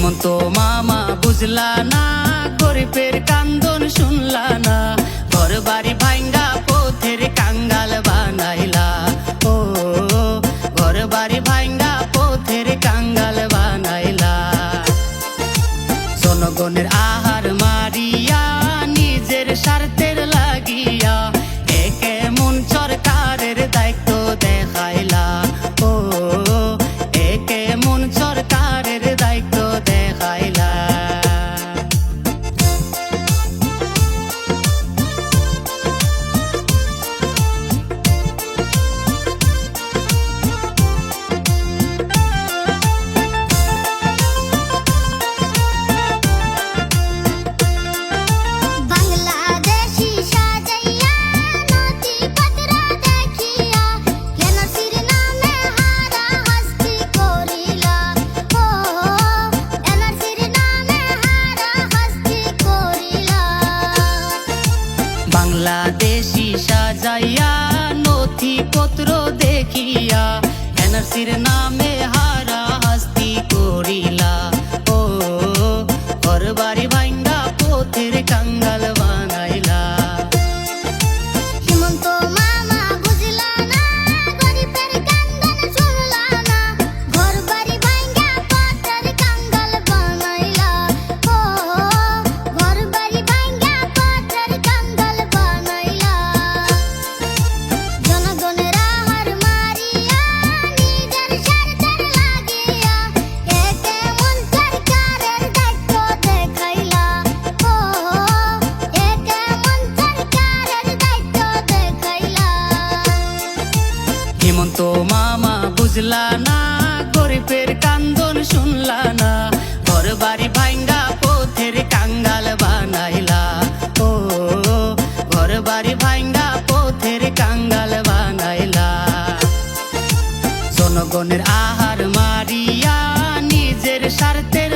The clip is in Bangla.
হেমন্ত মামা বুঝলা না, গরিবের কান্দন শুনলা না, ঘর বাড়ি ভাঙ্গা পথের কাঙ্গাল বানাইলা। ও ঘর বাড়ি ভাঙ্গা পথের কাঙ্গাল বানাইলা। জনগণের আহার মারিয়া নিজের স্বার্থের লাগিয়া একে মন সরকারের দায়িত্ব দেখাইলা। ও একে মন সরকারের দায়িত্ব দেখাইলা। বাংলাদেশি সাজাইয়া নথিপত্র দেখিয়া এনআরসির নামে হারা হাস্তি করিলা। ও ঘর বাড়ি ভাঙ্গা পথের কাঙ্গাল বানাইলা। হেমন্ত মামা বুঝলা না, গরিবের কান্দন শুনলা না, ঘর বাড়ি ভাঙ্গা পথের কাঙ্গাল বানাইলা। ও ঘর বাড়ি ভাঙ্গা পথের কাঙ্গাল বানাইলা। জনগণের আহার মারিয়া নিজের স্বার্থের লাগিয়া একে মন সরকারের দায়িত্ব দেখাইলা। ও একে মন সরকারের দায়িত্ব দেখাইলা। হেমন্ত মামা বুঝলা না, গরিবের কান্দন শুনলা না, ঘর বাড়ি ভাঙ্গা পথের কাঙ্গাল বানাইলা। ও ঘর বাড়ি ভাঙ্গা পথের কাঙ্গাল বানাইলা। জনগণের আহার মারিয়া নিজের স্বার্থের